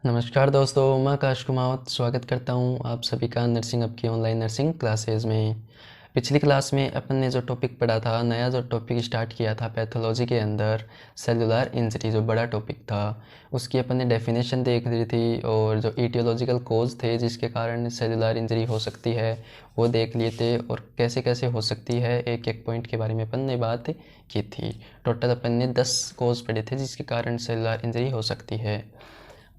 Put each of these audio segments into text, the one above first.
नमस्कार दोस्तों, मैं आकाश कुमावत स्वागत करता हूं आप सभी का नर्सिंग अप की ऑनलाइन नर्सिंग क्लासेस में। पिछली क्लास में अपन ने जो टॉपिक पढ़ा था, नया जो टॉपिक स्टार्ट किया था पैथोलॉजी के अंदर, सेलुलर इंजरी, जो बड़ा टॉपिक था, उसकी अपन ने डेफिनेशन देख ली थी और जो ईटियोलॉजिकल कोज थे जिसके कारण सेलुलर इंजरी हो सकती है वो देख लिए थे, और कैसे कैसे हो सकती है एक एक पॉइंट के बारे में अपन ने बात की थी। टोटल अपन ने 10 कोज पढ़े थे जिसके कारण सेलुलर इंजरी हो सकती है।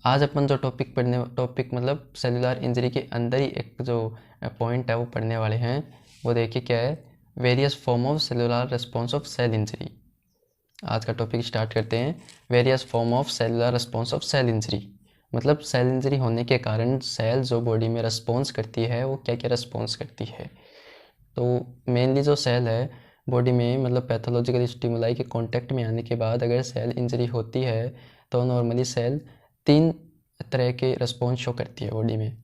आज अपन जो टॉपिक मतलब सेलुलर इंजरी के अंदर ही एक जो पॉइंट है वो पढ़ने वाले हैं। वो देखिए क्या है, various form of cellular response of cell injury. आज का टॉपिक स्टार्ट करते हैं। Various form of cellular response of cell injury मतलब सेल इंजरी होने के कारण सेल जो बॉडी में रिस्पॉन्स करती है वो क्या क्या रिस्पॉन्स करती है। तो मेनली जो सेल है बॉडी में, मतलब पैथोलॉजिकल स्टिमुलाई के कांटेक्ट में आने के बाद अगर सेल इंजरी होती है तो नॉर्मली सेल 3 तरह के रिस्पॉन्स शो करती है बॉडी में।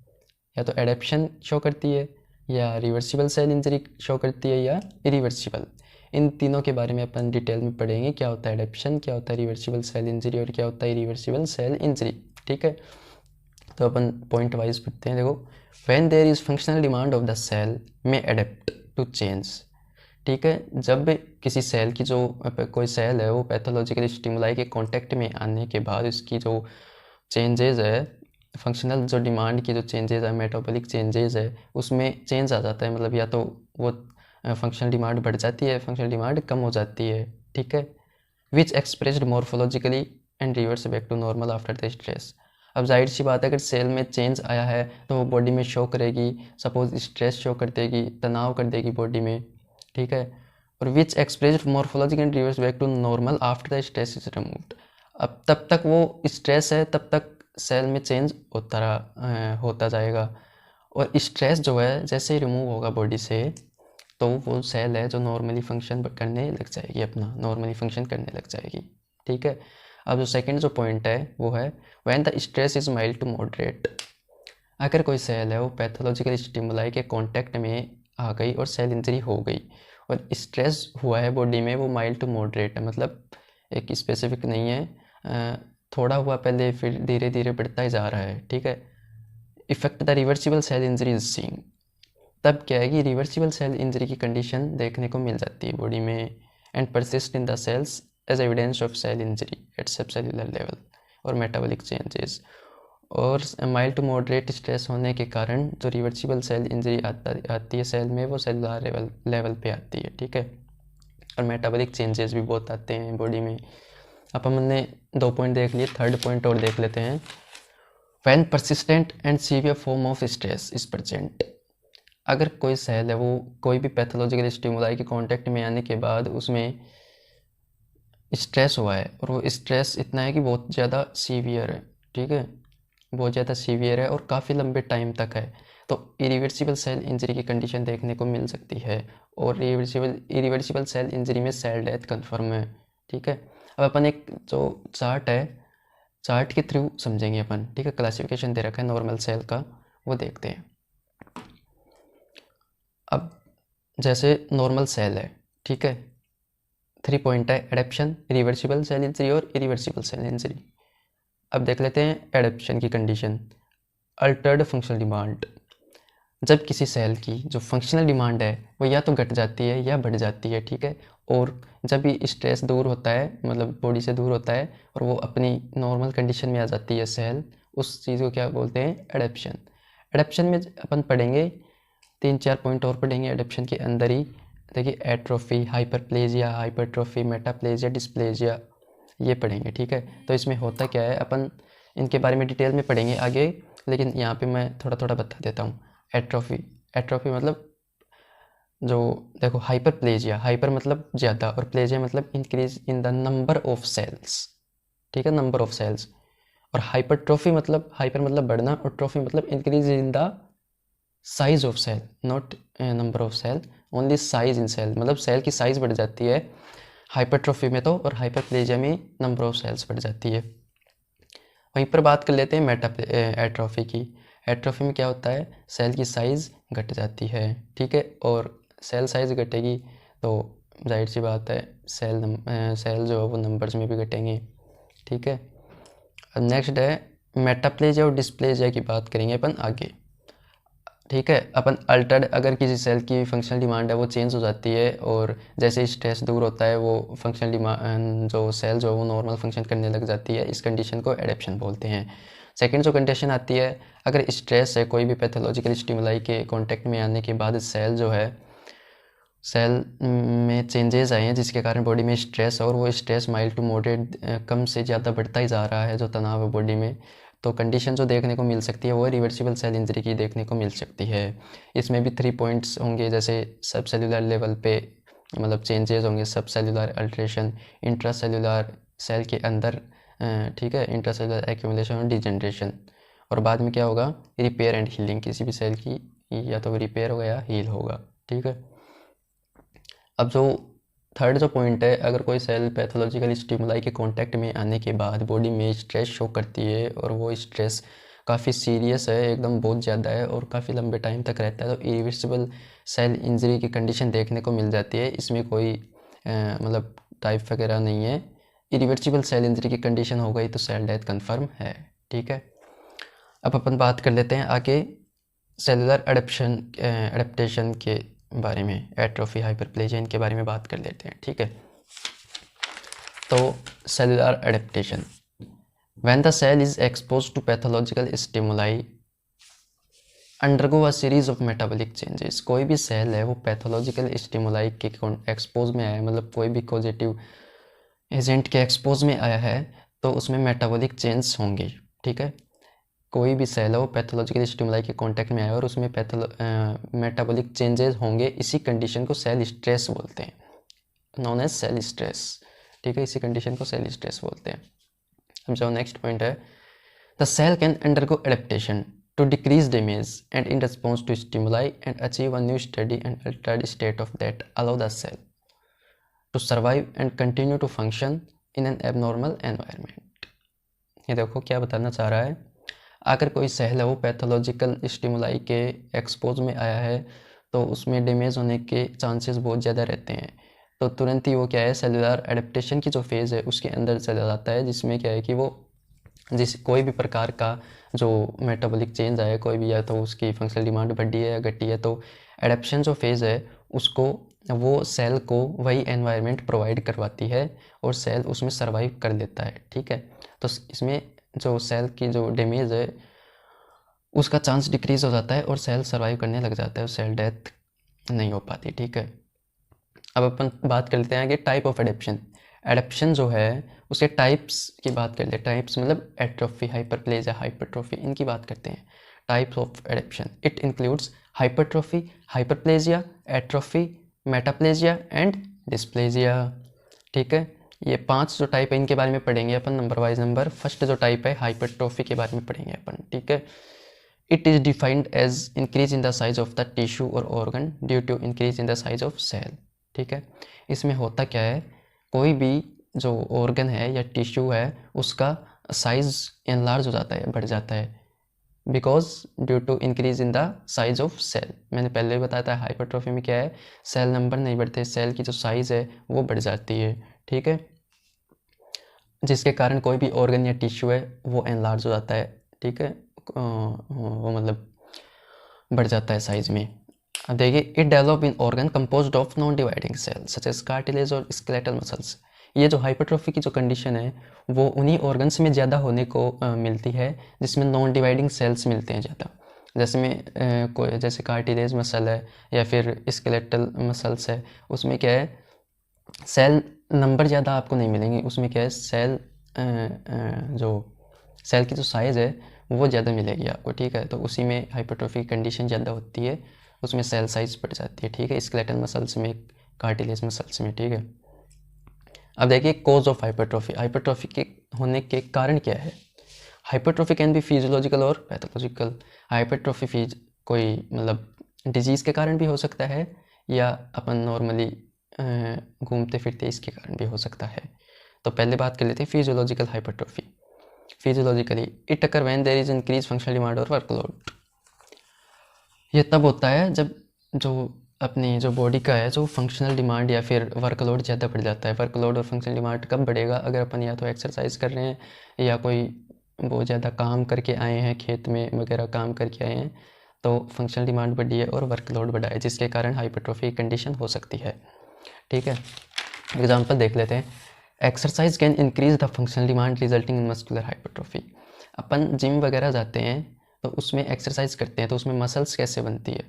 या तो एडेप्शन शो करती है, या रिवर्सिबल सेल इंजरी शो करती है, या इरिवर्सिबल। इन तीनों के बारे में अपन डिटेल में पढ़ेंगे, क्या होता है एडेप्शन, क्या होता है रिवर्सिबल सेल इंजरी और क्या होता है इरिवर्सिबल सेल इंजरी। ठीक है, तो अपन पॉइंट वाइज पढ़ते हैं। देखो, when there is functional demand of the cell में अडेप्ट टू चेंज। ठीक है, जब किसी सेल की जो कोई सेल है वो पैथोलॉजिकल स्टिमुलाई के कांटेक्ट में आने के बाद इसकी जो चेंजेस है, फंक्शनल जो डिमांड की जो चेंजेस है, मेटाबॉलिक चेंजेस है, उसमें चेंज आ जाता है। मतलब या तो वो फंक्शनल डिमांड बढ़ जाती है, फंक्शनल डिमांड कम हो जाती है। ठीक है, which expressed morphologically and reverse back to normal after the stress. अब जाहिर सी बात है, अगर सेल में चेंज आया है तो वो बॉडी में शो करेगी। सपोज स्ट्रेस शो कर देगी, तनाव कर देगी बॉडी में। ठीक है, और which expressed morphologically and reverse back to normal after the stress is removed. अब तब तक वो स्ट्रेस है, तब तक सेल में चेंज होता जाएगा। और स्ट्रेस जो है जैसे ही रिमूव होगा बॉडी से तो वो सेल है जो नॉर्मली फंक्शन करने लग जाएगी, अपना नॉर्मली फंक्शन करने लग जाएगी। ठीक है, अब जो सेकंड जो पॉइंट है वो है when the stress is mild to moderate. अगर कोई सेल है वो पैथोलॉजिकल स्टिमुलाई के कांटेक्ट में आ गई और सेल इंजरी हो गई और स्ट्रेस हुआ है बॉडी में, वो माइल्ड टू मॉडरेट है, मतलब एक स्पेसिफिक नहीं है, थोड़ा हुआ पहले फिर धीरे धीरे बढ़ता ही जा रहा है। ठीक है, effect the reversible cell injury is seen. तब क्या है कि रिवर्सिबल सेल इंजरी की कंडीशन देखने को मिल जाती है बॉडी में, and persist in the cells as evidence of cell injury at subcellular level और मेटाबॉलिक चेंजेस। और माइल्ड टू मॉडरेट स्ट्रेस होने के कारण जो रिवर्सिबल सेल इंजरी आती है सेल में, वो सेलुलर लेवल पे आती है। ठीक है, और मेटाबॉलिक चेंजेस भी बहुत आते हैं बॉडी में। अब हमने 2 पॉइंट देख लिए, थर्ड पॉइंट और देख लेते हैं। When persistent and severe form of stress is present. अगर कोई सेल है वो कोई भी पैथोलॉजिकल स्टिमुलाई के कांटेक्ट में आने के बाद उसमें स्ट्रेस हुआ है, और वो स्ट्रेस इतना है कि बहुत ज़्यादा सीवियर है। ठीक है, बहुत ज़्यादा सीवियर है और काफ़ी लंबे टाइम तक है, तो इरिवर्सिबल सेल इंजरी की कंडीशन देखने को मिल सकती है। और इरिवर्सिबल सेल इंजरी में सेल डेथ कन्फर्म है। ठीक है, अब अपन एक जो चार्ट है, चार्ट के थ्रू समझेंगे अपन। ठीक है, क्लासिफिकेशन दे रखा है नॉर्मल सेल का, वो देखते हैं। अब जैसे नॉर्मल सेल है, ठीक है, 3 पॉइंट है, एडेप्शन, रिवर्सिबल सेल इंजरी और इरिवर्सिबल सेल इंजरी। अब देख लेते हैं एडेप्शन की कंडीशन। अल्टर्ड फंक्शनल डिमांड, जब किसी सेल की जो फंक्शनल डिमांड है वो या तो घट जाती है या बढ़ जाती है। ठीक है, और जब भी स्ट्रेस दूर होता है, मतलब बॉडी से दूर होता है और वो अपनी नॉर्मल कंडीशन में आ जाती है सेल, उस चीज़ को क्या बोलते हैं, एडेप्शन। एडेप्शन में अपन पढ़ेंगे 3-4 पॉइंट और पढ़ेंगे एडेप्शन के अंदर ही। देखिए, atrophy, hyperplasia, hypertrophy, metaplasia, dysplasia, ये पढ़ेंगे। ठीक है, तो इसमें होता क्या है अपन इनके बारे में डिटेल में पढ़ेंगे आगे, लेकिन यहाँ पे मैं थोड़ा थोड़ा बता देता हूँ। एट्रोफी, एट्रोफी मतलब जो, देखो, हाइपरप्लेजिया, हाइपर मतलब ज़्यादा और प्लेजिया मतलब increase in the number of cells. ठीक है, नंबर ऑफ सेल्स। और हाइपरट्रोफी मतलब, हाइपर मतलब बढ़ना और ट्रोफी मतलब increase in the size of cell, not number of cell, only size in cell, मतलब सेल की साइज बढ़ जाती है हाइपरट्रोफी में तो, और हाइपरप्लेजिया में नंबर ऑफ सेल्स बढ़ जाती है। वहीं पर बात कर लेते हैं एट्रोफी की। एट्रोफी में क्या होता है, सेल की साइज़ घट जाती है। ठीक है, और सेल साइज़ घटेगी तो जाहिर सी बात है सेल जो है वो नंबर्स में भी घटेंगे। ठीक है, अब नेक्स्ट है मेटाप्लेजिया और डिस्प्लेजिया की बात करेंगे अपन आगे, ठीक है। अपन अल्टर्ड, अगर किसी सेल की फंक्शनल डिमांड है वो चेंज हो जाती है और जैसे स्ट्रेस दूर होता है वो फंक्शनल डिमांड जो सेल जो है वो नॉर्मल फंक्शन करने लग जाती है। इस कंडीशन को एडेप्शन बोलते हैं। सेकंड जो कंडीशन आती है, अगर स्ट्रेस है कोई भी पैथोलॉजिकल स्टिमुलाई के कांटेक्ट में आने के बाद सेल जो है सेल में चेंजेस आए हैं जिसके कारण बॉडी में स्ट्रेस और वो स्ट्रेस माइल्ड टू मॉडरेट कम से ज़्यादा बढ़ता ही जा रहा है जो तनाव है बॉडी में, तो कंडीशन जो देखने को मिल सकती है वो रिवर्सिबल सेल इंजरी की देखने को मिल सकती है। इसमें भी 3 पॉइंट्स होंगे, जैसे सब सेलुलर लेवल पे मतलब चेंजेस होंगे, subcellular alteration, intracellular cell के अंदर, ठीक है, इंट्रा सेलुलर एक्यूमुलेशन और डिजेनरेशन, और बाद में क्या होगा, रिपेयर एंड हीलिंग, किसी भी सेल की या तो रिपेयर होगा या हील होगा, ठीक है। अब जो थर्ड जो पॉइंट है, अगर कोई सेल पैथोलॉजिकल स्टिमुलाई के कांटेक्ट में आने के बाद बॉडी में स्ट्रेस शो करती है और वो स्ट्रेस काफ़ी सीरियस है, एकदम बहुत ज़्यादा है और काफ़ी लंबे टाइम तक रहता है, तो इरिवर्सिबल सेल इंजरी की कंडीशन देखने को मिल जाती है। इसमें कोई मतलब टाइप वगैरह नहीं है। इरिवर्सिबल सेल इंजरी की कंडीशन हो गई तो सेल डेथ कन्फर्म है, ठीक है। अब अपन बात कर लेते हैं आगे सेलुलर एडेप्टेशन के बारे में, एट्रोफी, हाइपरप्लेजिया, इनके बारे में बात कर लेते हैं, ठीक है। तो cellular adaptation, when the cell is expose to pathological stimuli undergo a series of metabolic changes, कोई भी सेल है वो पैथोलॉजिकल स्टिमुलाई के एक्सपोज में आया है, मतलब कोई भी पॉजिटिव एजेंट के एक्सपोज में आया है तो उसमें मेटाबॉलिक चेंज होंगे, ठीक है। कोई भी सेल है वो पैथोलॉजिकल स्टिमुलाई के कांटेक्ट में आया और उसमें मेटाबॉलिक चेंजेस होंगे, इसी कंडीशन को सेल स्ट्रेस बोलते हैं, नॉन एज सेल स्ट्रेस, ठीक है। इसी कंडीशन को सेल स्ट्रेस बोलते हैं। अब जो नेक्स्ट पॉइंट है, the cell can undergo adaptation to decrease damage and in response to stimuli and achieve a new study and altered state of that allow the cell to survive and continue to function in an abnormal environment. ये देखो क्या बताना चाह रहा है, अगर कोई cell है वो पैथोलॉजिकल स्टिमुलाई के एक्सपोज में आया है तो उसमें डैमेज होने के चांसेस बहुत ज़्यादा रहते हैं, तो तुरंत ही वो क्या है, सेलुलर एडेप्टेशन की जो फेज़ है उसके अंदर चला जाता है, जिसमें क्या है कि वो कोई भी प्रकार का जो मेटाबॉलिक चेंज आया, कोई भी, या तो उसकी फंक्शनल डिमांड बढ़ी है या घटी है, तो एडेप्शन जो फेज़ है उसको वो सेल को वही एनवायरनमेंट प्रोवाइड करवाती है और सेल उसमें सर्वाइव कर लेता है, ठीक है। तो इसमें जो सेल की जो डैमेज है उसका चांस डिक्रीज हो जाता है और सेल सर्वाइव करने लग जाता है, सेल डेथ नहीं हो पाती, ठीक है। अब अपन बात कर लेते हैं कि टाइप ऑफ एडेप्शन, एडेप्शन जो है उसके टाइप्स की बात कर ले, टाइप्स मतलब एट्रोफी, हाइपरप्लेजिया, हाइपरट्रोफी, इनकी बात करते हैं। Types of adaptation, it includes hypertrophy, hyperplasia, atrophy, metaplasia and dysplasia, ठीक है। ये 5 जो टाइप है इनके बारे में पढ़ेंगे अपन नंबर वाइज नंबर। फर्स्ट जो टाइप है हाइपरट्रोफी के बारे में पढ़ेंगे अपन, ठीक है। It is defined as increase in the size of the tissue और organ due to increase in the size of cell, ठीक है। इसमें होता क्या है, कोई भी जो ऑर्गन है या टिश्यू है उसका साइज एनलार्ज हो जाता है, बढ़ जाता है, because due to increase in the size of cell. मैंने पहले भी बताया था हाइपरट्रोफी में क्या है, सेल नंबर नहीं बढ़ते, सेल की जो साइज़ है वो बढ़ जाती है, ठीक है, जिसके कारण कोई भी ऑर्गन या टिश्यू है वो एनलार्ज हो जाता है, ठीक है, वो मतलब बढ़ जाता है साइज में। अब देखिए, it develop in organ composed of non dividing cells such as cartilage और स्केलेटल मसल्स। ये जो हाइपरट्रोफी की जो कंडीशन है वो उन्हीं ऑर्गन्स में ज़्यादा होने को मिलती है जिसमें नॉन डिवाइडिंग सेल्स मिलते हैं ज़्यादा, जैसे कार्टिलेज मसल है या फिर स्केलेटल मसल्स है, उसमें क्या है सेल नंबर ज़्यादा आपको नहीं मिलेंगे, उसमें क्या है सेल जो सेल की जो साइज़ है वो ज़्यादा मिलेगी आपको, ठीक है। तो उसी में हाइपरट्रोफी कंडीशन ज़्यादा होती है, उसमें सेल साइज बढ़ जाती है, ठीक है, स्केलेटल मसल्स में, कार्टिलेज मसल्स में, ठीक है। अब देखिए कोज ऑफ हाइपरट्रोफी, हाइपरट्रोफी के होने के कारण क्या है। हाइपरट्रोफी कैन बी फिजियोलॉजिकल और पैथोलॉजिकल। हाइपरट्रोफी कोई मतलब डिजीज़ के कारण भी हो सकता है या अपन नॉर्मली घूमते फिरते इसके कारण भी हो सकता है। तो पहले बात कर लेते हैं physiological hypertrophy. Physiologically it occur when there is increase functional demand और वर्कलोड। ये तब होता है जब जो अपनी जो बॉडी का है जो फंक्शनल डिमांड या फिर वर्कलोड ज़्यादा बढ़ जाता है। वर्कलोड और फंक्शनल डिमांड कब बढ़ेगा, अगर अपन या तो एक्सरसाइज कर रहे हैं या कोई बहुत ज़्यादा काम करके आए हैं, खेत में वगैरह काम करके आए हैं, तो फंक्शनल डिमांड बढ़ी है और वर्कलोड बढ़ा है, जिसके कारण हाइपरट्रोफी कंडीशन हो सकती है। ठीक है, एग्जांपल देख लेते हैं। Exercise can increase the functional demand resulting in muscular hypertrophy. Upon gym वगैरह जाते हैं तो उसमें एक्सरसाइज करते हैं, तो उसमें मसल्स कैसे बनती है,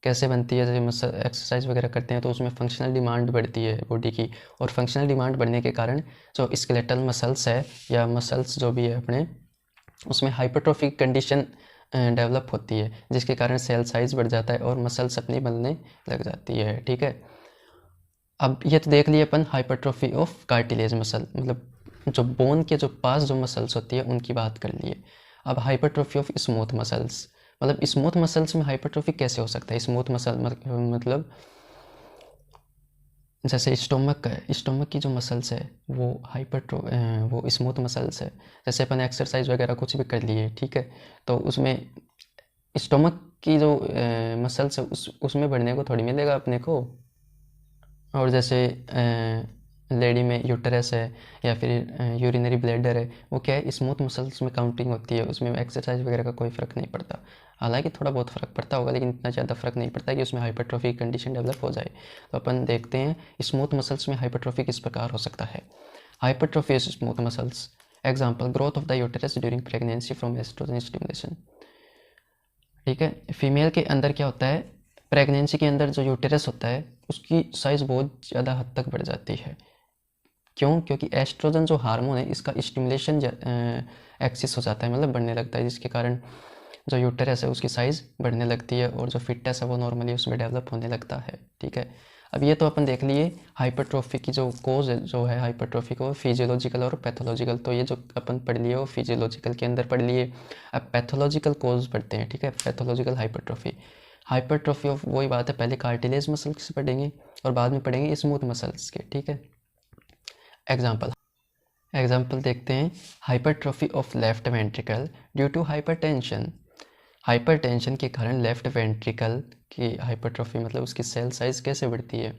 जैसे मसल एक्सरसाइज वगैरह करते हैं तो उसमें फंक्शनल डिमांड बढ़ती है बॉडी की, और फंक्शनल डिमांड बढ़ने के कारण जो स्केलेटल मसल्स है या मसल्स जो भी है अपने, उसमें हाइपरट्रोफी कंडीशन डेवलप होती है, जिसके कारण सेल साइज बढ़ जाता है और मसल्स अपनी बनने लग जाती है। ठीक है, अब ये तो देख लिए अपन हाइपरट्रोफी ऑफ कार्टिलेज मसल, मतलब जो बोन के जो पास जो मसल्स होती है उनकी बात कर लिए। अब हाइपरट्रोफी ऑफ स्मूथ मसल्स, मतलब स्मूथ मसल्स में हाइपरट्रोफी कैसे हो सकता है। स्मूथ मसल मतलब जैसे स्टोमक की जो मसल्स है वो वो स्मूथ मसल्स है। जैसे अपन एक्सरसाइज वगैरह कुछ भी कर लिए, ठीक है, तो उसमें स्टोमक की जो मसल्स है उसमें बढ़ने को थोड़ी मिलेगा अपने को। और जैसे लेडी में यूटरस है या फिर यूरिनरी ब्लैडर है, वो क्या है, स्मूथ मसल्स में काउंटिंग होती है, उसमें एक्सरसाइज वगैरह का कोई फ़र्क नहीं पड़ता। हालांकि थोड़ा बहुत फ़र्क पड़ता होगा, लेकिन इतना ज़्यादा फ़र्क नहीं पड़ता कि उसमें हाइपरट्रोफी कंडीशन डेवलप हो जाए। तो अपन देखते हैं स्मूथ मसल्स में हाइपरट्रोफी किस प्रकार हो सकता है। Hypertrophy smooth muscles, example growth of the uterus during pregnancy from oestrogen stimulation. ठीक है, फीमेल के अंदर क्या होता है, प्रेगनेंसी के अंदर जो यूटेरस होता है उसकी साइज़ बहुत ज़्यादा हद तक बढ़ जाती है। क्यों? क्योंकि एस्ट्रोजन जो हार्मोन है इसका स्टिमुलेशन एक्सिस हो जाता है, मतलब बढ़ने लगता है, जिसके कारण जो यूटेरस है उसकी साइज़ बढ़ने लगती है और जो फिटनेस है वो नॉर्मली उसमें डेवलप होने लगता है। ठीक है, अब ये तो अपन देख लिए हाइपरट्रोफी की जो कोज है, जो है हाइपरट्रोफी को, फिजियोलॉजिकल और पैथोलॉजिकल। तो ये जो अपन पढ़ लिए वो फिजियोलॉजिकल के अंदर पढ़ लिए। अब पैथोलॉजिकल कोज पढ़ते हैं। ठीक है, पैथोलॉजिकल हाइपरट्रोफी ऑफ वही बात है, पहले कार्टिलेज मसल्स पढ़ेंगे और बाद में पढ़ेंगे स्मूथ मसल्स के। ठीक है, एग्जाम्पल देखते हैं। Hypertrophy of left ventricle due to hypertension. Hypertension के कारण लेफ्ट वेंट्रिकल की हाइपरट्रोफी, मतलब उसकी सेल साइज कैसे बढ़ती है।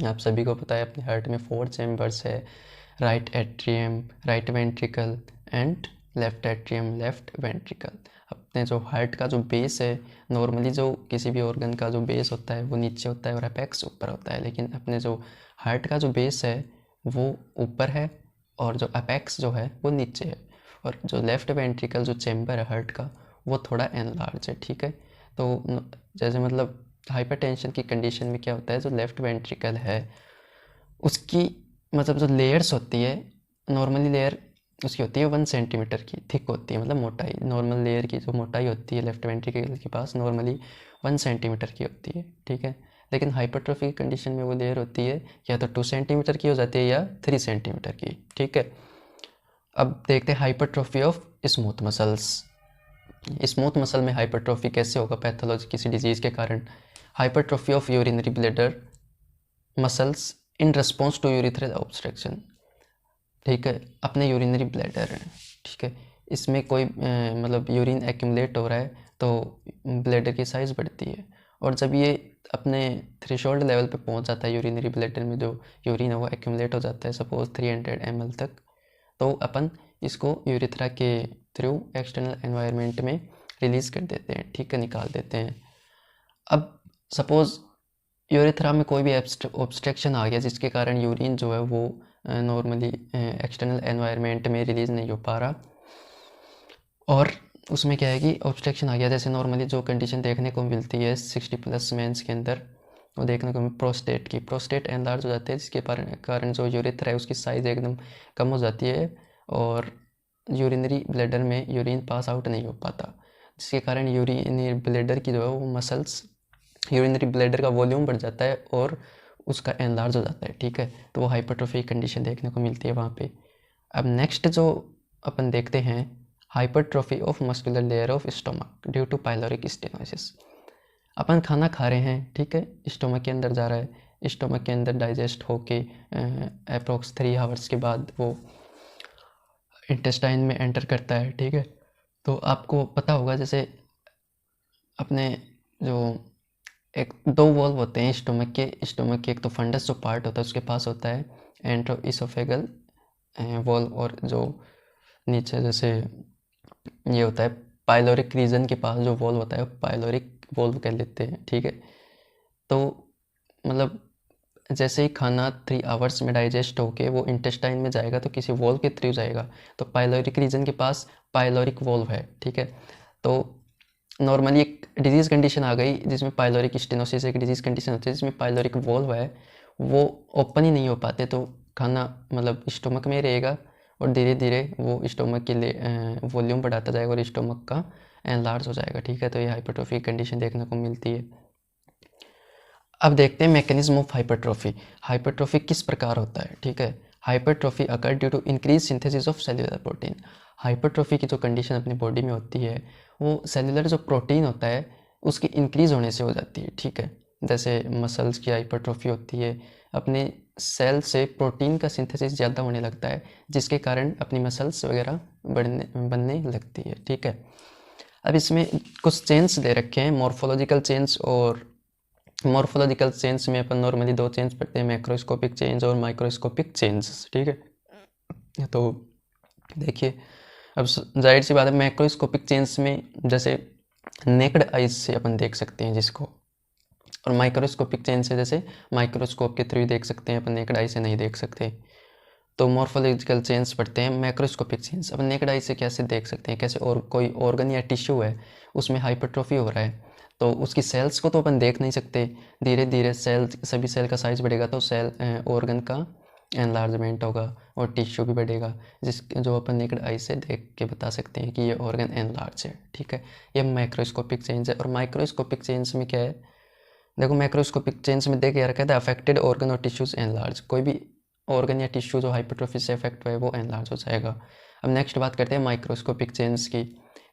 आप सभी को पता है अपने हार्ट में 4 चैम्बर्स है, right atrium, right ventricle and left atrium, left ventricle. अपने जो हार्ट का जो बेस है, नॉर्मली जो किसी भी ऑर्गन का जो बेस होता है वो नीचे होता है और अपेक्स ऊपर होता है, लेकिन अपने जो हार्ट का जो बेस है वो ऊपर है और जो अपेक्स जो है वो नीचे है, और जो लेफ्ट वेंट्रिकल जो चैम्बर है हार्ट का वो थोड़ा एनलार्ज है। ठीक है, तो जैसे मतलब हाइपरटेंशन की कंडीशन में क्या होता है, जो लेफ्ट वेंट्रिकल है उसकी मतलब जो लेयर्स होती है, नॉर्मली लेयर उसकी होती है 1 सेंटीमीटर की थिक होती है, मतलब मोटाई, नॉर्मल लेयर की जो मोटाई होती है लेफ्ट वेंट्रिकल के पास नॉर्मली 1 सेंटीमीटर की होती है। ठीक है, लेकिन हाइपरट्रोफी की कंडीशन में वो लेयर होती है या तो 2 सेंटीमीटर की हो जाती है या 3 सेंटीमीटर की। ठीक है, अब देखते हैं hypertrophy of smooth muscles. Smooth muscle में हाइपरट्रोफी कैसे होगा, पैथोलॉजी किसी डिजीज़ के कारण। Hypertrophy of urinary bladder muscles in response to urethral obstruction. ठीक है, अपने यूरिनरी ब्लैडर है, ठीक है, इसमें कोई मतलब यूरिन एक्यूमुलेट हो रहा है तो ब्लैडर की साइज़ बढ़ती है, और जब ये अपने थ्रेशोल्ड लेवल पे पहुंच जाता है, यूरिनरी ब्लैडर में जो यूरिन है वो एक्यूमुलेट हो जाता है सपोज 300 ml तक, तो अपन इसको यूरिथ्रा के थ्रू एक्सटर्नल एनवायरनमेंट में रिलीज़ कर देते हैं। ठीक है, निकाल देते हैं। अब सपोज़ यूरिथ्रा में कोई भी ऑब्स्ट्रक्शन आ गया जिसके कारण यूरिन जो है वो नॉर्मली एक्सटर्नल एनवायरनमेंट में रिलीज़ नहीं हो पा रहा, और उसमें क्या है कि ऑब्स्ट्रक्शन आ गया, जैसे नॉर्मली जो कंडीशन देखने को मिलती है 60+ मेंस के अंदर, वो देखने को प्रोस्टेट एनलार्ज हो जाते हैं, जिसके कारण जो यूरिथ्रा है उसकी साइज़ एकदम कम हो जाती है और यूरिनरी ब्लैडर में यूरिन पास आउट नहीं हो पाता, जिसके कारण यूरिनरी ब्लैडर की जो है वो मसल्स, यूरिनरी ब्लैडर का वॉल्यूम बढ़ जाता है और उसका एनलार्ज हो जाता है। ठीक है, तो वो हाइपरट्रोफी कंडीशन देखने को मिलती है वहाँ पे। अब नेक्स्ट जो अपन देखते हैं, hypertrophy of muscular layer of stomach due to pyloric stenosis. अपन खाना खा रहे हैं, ठीक है, स्टोमक के अंदर जा रहा है, स्टोमक के अंदर डाइजेस्ट होके अप्रोक्स 3 आवर्स के बाद वो इंटेस्टाइन में एंटर करता है। ठीक है, तो आपको पता होगा जैसे अपने जो एक 2 वॉल्व होते हैं स्टोमक के एक तो फंडस जो पार्ट होता है उसके पास होता है एंट्रो इसोफेगल वॉल्व, और जो नीचे जैसे ये होता है पाइलोरिक रीजन के पास जो वॉल्व होता है पाइलोरिक वॉल्व कह लेते हैं, ठीक है। तो मतलब जैसे ही खाना 3 आवर्स में डाइजेस्ट होके वो इंटेस्टाइन में जाएगा तो किसी वॉल्व के थ्रू जाएगा, तो पाइलोरिक रीजन के पास पाइलोरिक वॉल्व है, ठीक है। तो नॉर्मली एक डिजीज़ कंडीशन आ गई जिसमें पाइलोरिक स्टेनोसिस एक डिजीज़ कंडीशन होती है जिसमें पाइलोरिक वॉल्व है वो ओपन ही नहीं हो पाते, तो खाना मतलब स्टोमक में ही रहेगा और धीरे धीरे वो स्टोमक के लिए वॉल्यूम बढ़ाता जाएगा और स्टोमक का एनलार्ज हो जाएगा, ठीक है। तो ये हाइपरट्रोफी कंडीशन देखने को मिलती है। अब देखते हैं मैकेनिज्म ऑफ हाइपरट्रोफी। हाइपरट्रोफी किस प्रकार होता है, ठीक है। Hypertrophy occur due to increase synthesis of cellular protein. Hypertrophy की जो कंडीशन अपनी बॉडी में होती है वो सेल्यूलर जो प्रोटीन होता है उसकी इंक्रीज होने से हो जाती है, ठीक है। जैसे मसल्स की हाइपरट्रोफी होती है, अपने सेल से प्रोटीन का सिंथेसिस ज़्यादा होने लगता है जिसके कारण अपनी मसल्स वगैरह बनने लगती है, ठीक है। अब इसमें कुछ चेंज दे रखे हैं, मॉर्फोलॉजिकल चेंज और मॉर्फोलॉजिकल चेंज में अपन नॉर्मली 2 चेंज पढ़ते हैं, मैक्रोस्कोपिक चेंज और माइक्रोस्कोपिक चेंज, ठीक है। तो देखिए अब जाहिर सी बात है मैक्रोस्कोपिक चेंज में जैसे नेक्ड आइज से अपन देख सकते हैं जिसको, और माइक्रोस्कोपिक चेंज से जैसे माइक्रोस्कोप के थ्रू देख सकते हैं, अपन नेक्ड आई से नहीं देख सकते। तो मॉर्फोलॉजिकल चेंज पढ़ते हैं, मैक्रोस्कोपिक चेंज अपन नेक्ड आई से कैसे देख सकते हैं, कैसे और कोई ऑर्गन या टिश्यू है उसमें हाइपरट्रोफी हो रहा है तो उसकी सेल्स को तो अपन देख नहीं सकते, धीरे धीरे सभी सेल का साइज बढ़ेगा तो सेल ऑर्गन का एनलार्जमेंट होगा और टिश्यू भी बढ़ेगा, जो अपन नेक्ड आई से देख के बता सकते हैं कि ये ऑर्गन एनलार्ज है, ठीक है। ये मैक्रोस्कोपिक चेंज है। और माइक्रोस्कोपिक चेंज में क्या है, देखो मैक्रोस्कोपिक चेंज में देख क्या रखा है, अफेक्टेड ऑर्गन और टिश्यूज एनलार्ज, कोई भी ऑर्गन या टिश्यू जो हाइपरट्रोफी से अफेक्ट हुआ है वो एनलार्ज हो जाएगा। अब नेक्स्ट बात करते हैं माइक्रोस्कोपिक चेंज की।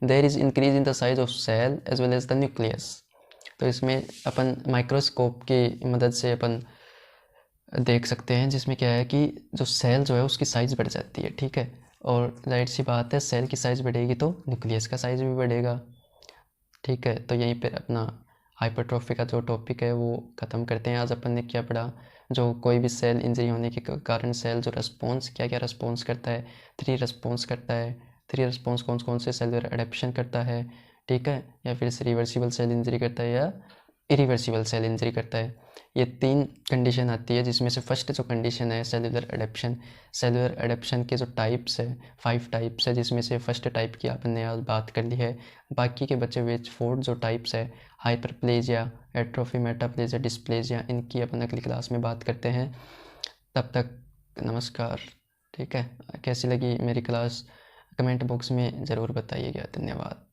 There is increase in the size of cell as well as the nucleus. तो इसमें अपन माइक्रोस्कोप की मदद से अपन देख सकते हैं जिसमें क्या है कि जो सेल जो है उसकी साइज़ बढ़ जाती है, ठीक है। और जाहिर सी बात है सेल की साइज़ बढ़ेगी तो न्यूक्लियस का साइज़ भी बढ़ेगा, ठीक है। तो यहीं पर अपना हाइपरट्रोफी का जो टॉपिक है वो ख़त्म करते हैं। आज अपन ने क्या पढ़ा, जो कोई भी सेल इंजरी होने के कारण सेल जो रेस्पॉन्स क्या क्या रेस्पॉन्स करता है, 3 रेस्पॉन्स करता है। 3 रेस्पॉन्स कौन कौन से, सेलुलर एडेप्शन करता है, ठीक है, या फिर से रिवर्सिबल सेल इंजरी करता है या इरिवर्सिबल सेल इंजरी करता है। ये 3 कंडीशन आती है जिसमें से फर्स्ट जो कंडीशन है सेलुलर एडेप्शन। सेलुलर एडेप्शन के जो टाइप्स है 5 टाइप्स है जिसमें से फर्स्ट टाइप की आपने आज बात कर ली है। बाकी के बचे हुए 4 जो टाइप्स है हाइपरप्लेजिया, एट्रोफी, मेटाप्लेजिया, डिस्प्लेजिया, इनकी अपन अगली क्लास में बात करते हैं। तब तक नमस्कार, ठीक है। कैसी लगी मेरी क्लास कमेंट बॉक्स में ज़रूर बताइएगा। धन्यवाद।